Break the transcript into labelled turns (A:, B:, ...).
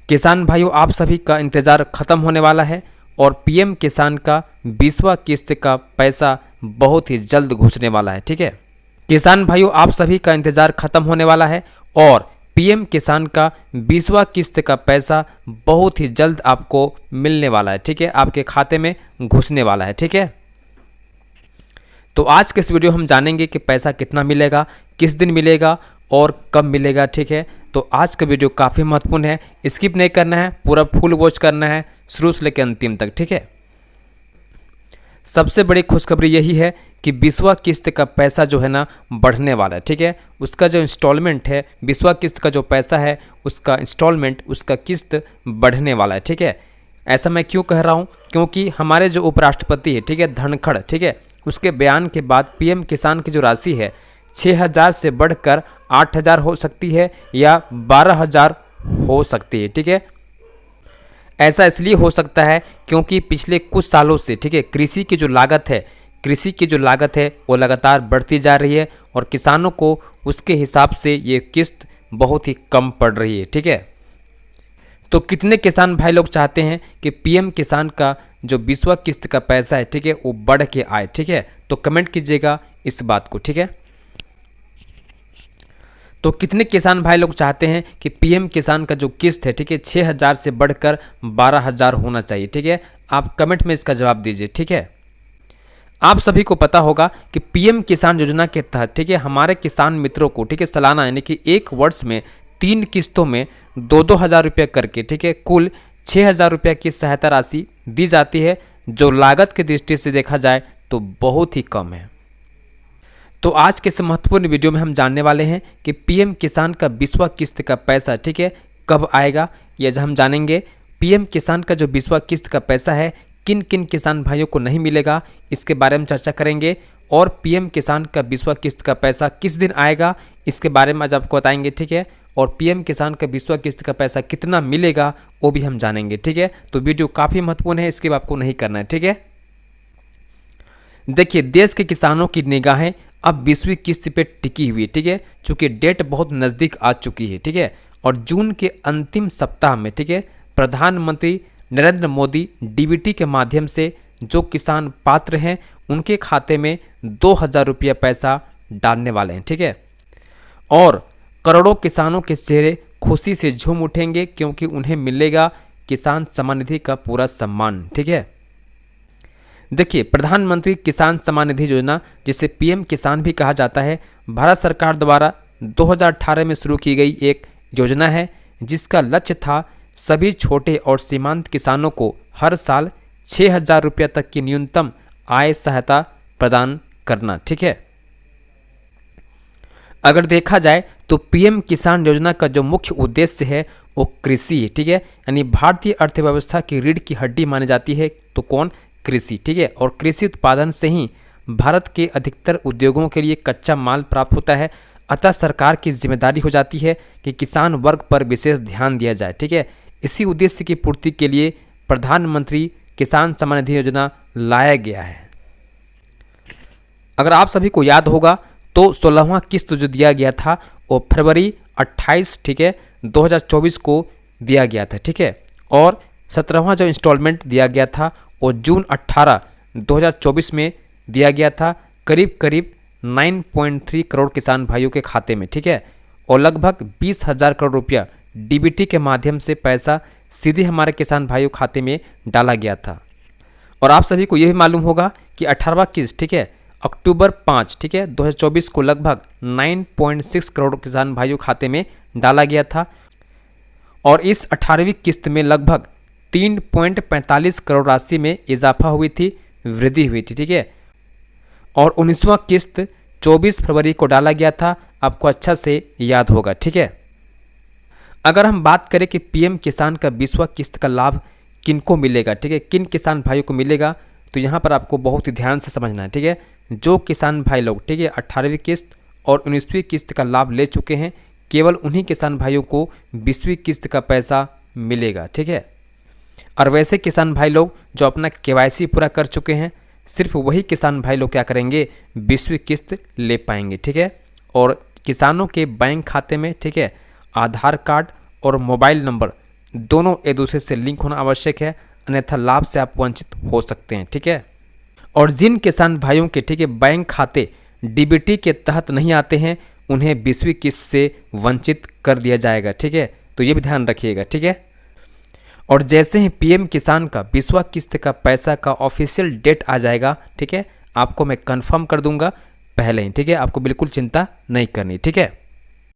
A: किसान भाइयों, आप सभी का इंतज़ार ख़त्म होने वाला है और पीएम किसान का 20वां किस्त का पैसा बहुत ही जल्द घुसने वाला है। ठीक है किसान भाइयों, आप सभी का इंतज़ार ख़त्म होने वाला है और पीएम किसान का 20वां किस्त का पैसा बहुत ही जल्द आपको मिलने वाला है। ठीक है, आपके खाते में घुसने वाला है। ठीक है, तो आज के इस वीडियो हम जानेंगे कि पैसा कितना मिलेगा, किस दिन मिलेगा और कब मिलेगा। ठीक है, तो आज का वीडियो काफ़ी महत्वपूर्ण है, स्किप नहीं करना है, पूरा फुल वॉच करना है शुरू से लेकर अंतिम तक। ठीक है, सबसे बड़ी खुशखबरी यही है कि 20वां किस्त का पैसा जो है ना बढ़ने वाला है। ठीक है, उसका जो इंस्टॉलमेंट है, 20वां किस्त का जो पैसा है उसका इंस्टॉलमेंट, उसका किस्त बढ़ने वाला है। ठीक है, ऐसा मैं क्यों कह रहा हूँ, क्योंकि हमारे जो उपराष्ट्रपति है, ठीक है, धनखड़, ठीक है, उसके बयान के बाद पीएम किसान की जो राशि है 6,000 से बढ़कर 8,000 हो सकती है या 12,000 हो सकती है। ठीक है, ऐसा इसलिए हो सकता है क्योंकि पिछले कुछ सालों से, ठीक है, कृषि की जो लागत है वो लगातार बढ़ती जा रही है और किसानों को उसके हिसाब से ये किस्त बहुत ही कम पड़ रही है। ठीक है, तो कितने किसान भाई लोग चाहते हैं कि पीएम किसान का जो 20वां किस्त का पैसा है, ठीक है, वो बढ़ के आए। ठीक है, तो कमेंट कीजिएगा इस बात को। ठीक है, तो कितने किसान भाई लोग चाहते हैं कि पीएम किसान का जो किस्त है, ठीक है, 6,000 से बढ़कर 12,000 होना चाहिए। ठीक है, आप कमेंट में इसका जवाब दीजिए। ठीक है, आप सभी को पता होगा कि पीएम किसान योजना के तहत, ठीक है, हमारे किसान मित्रों को, ठीक है, सालाना यानी कि एक वर्ष में 3 किस्तों में 2-2 हज़ार रुपये करके, ठीक है, कुल 6,000 रुपये की सहायता राशि दी जाती है, जो लागत की दृष्टि से देखा जाए तो बहुत ही कम है। तो आज के इस महत्वपूर्ण वीडियो में हम जानने वाले हैं कि पीएम किसान का 20वां किस्त का पैसा, ठीक है, कब आएगा, यह हम जानेंगे। पीएम किसान का जो 20वां किस्त का पैसा है किन किन किसान भाइयों को नहीं मिलेगा, इसके बारे में चर्चा करेंगे और पीएम किसान का 20वां किस्त का पैसा किस दिन आएगा, इसके बारे में आज आपको बताएंगे। ठीक है, और पीएम किसान का 20वां किस्त का पैसा कितना मिलेगा वो भी हम जानेंगे। ठीक है, तो वीडियो काफ़ी महत्वपूर्ण है, इसके आपको नहीं करना है। ठीक है, देखिए, देश के किसानों की निगाहें अब 20वीं किस्त पे टिकी हुई है। ठीक है, चूँकि डेट बहुत नज़दीक आ चुकी है। ठीक है, और जून के अंतिम सप्ताह में, ठीक है, प्रधानमंत्री नरेंद्र मोदी डीबीटी के माध्यम से जो किसान पात्र हैं उनके खाते में 2,000 रुपया पैसा डालने वाले हैं। ठीक है, और करोड़ों किसानों के चेहरे खुशी से झूम उठेंगे क्योंकि उन्हें मिलेगा किसान सम्मान निधि का पूरा सम्मान। ठीक है, देखिए, प्रधानमंत्री किसान सम्मान निधि योजना, जिसे पीएम किसान भी कहा जाता है, भारत सरकार द्वारा 2018 में शुरू की गई एक योजना है जिसका लक्ष्य था सभी छोटे और सीमांत किसानों को हर साल 6,000 रुपये तक की न्यूनतम आय सहायता प्रदान करना। ठीक है, अगर देखा जाए तो पीएम किसान योजना का जो मुख्य उद्देश्य है वो कृषि है। ठीक है, यानी भारतीय अर्थव्यवस्था की रीढ़ की हड्डी मानी जाती है तो कौन, कृषि। ठीक है, और कृषि उत्पादन से ही भारत के अधिकतर उद्योगों के लिए कच्चा माल प्राप्त होता है, अतः सरकार की जिम्मेदारी हो जाती है कि किसान वर्ग पर विशेष ध्यान दिया जाए। ठीक है, इसी उद्देश्य की पूर्ति के लिए प्रधानमंत्री किसान सम्मान निधि योजना लाया गया है। अगर आप सभी को याद होगा तो 16वां किस्त जो दिया गया था वो फरवरी 28, ठीक है, 2024 को दिया गया था। ठीक है, और 17वां जो इंस्टॉलमेंट दिया गया था वो जून 18, 2024 में दिया गया था, करीब 9.3 करोड़ किसान भाइयों के खाते में। ठीक है, और लगभग 20,000 करोड़ रुपया डीबीटी के माध्यम से पैसा सीधे हमारे किसान भाइयों खाते में डाला गया था। और आप सभी को यह भी मालूम होगा कि 18वां किस्त, ठीक है, अक्टूबर 5, ठीक है, 2024 को लगभग 9.6 करोड़ किसान भाइयों खाते में डाला गया था और इस 18वीं किस्त में लगभग 3.45 करोड़ राशि में इजाफा हुई थी, वृद्धि हुई थी। ठीक है, और 19वां किस्त 24 फरवरी को डाला गया था, आपको अच्छा से याद होगा। ठीक है, अगर हम बात करें कि पीएम किसान का 20वां किस्त का लाभ किनको मिलेगा, ठीक है, किन किसान भाइयों को मिलेगा, तो यहाँ पर आपको बहुत ही ध्यान से समझना है। ठीक है, जो किसान भाई लोग, ठीक है, 18वीं किस्त और 19वीं किस्त का लाभ ले चुके हैं, केवल उन्हीं किसान भाइयों को 20वीं किस्त का पैसा मिलेगा। ठीक है, और वैसे किसान भाई लोग जो अपना केवाईसी पूरा कर चुके हैं, सिर्फ वही किसान भाई लोग क्या करेंगे, 20वीं किस्त ले पाएंगे। ठीक है, और किसानों के बैंक खाते में, ठीक है, आधार कार्ड और मोबाइल नंबर दोनों एक दूसरे से लिंक होना आवश्यक है, अन्यथा लाभ से आप वंचित हो सकते हैं। ठीक है, और जिन किसान भाइयों के ठीक है बैंक खाते डीबीटी के तहत नहीं आते हैं, उन्हें 20वीं किस्त से वंचित कर दिया जाएगा। ठीक है, तो ये भी ध्यान रखिएगा। ठीक है, और जैसे ही पीएम किसान का 20वां किस्त का पैसा का ऑफिशियल डेट आ जाएगा, ठीक है, आपको मैं कंफर्म कर दूंगा पहले ही। ठीक है, आपको बिल्कुल चिंता नहीं करनी। ठीक है।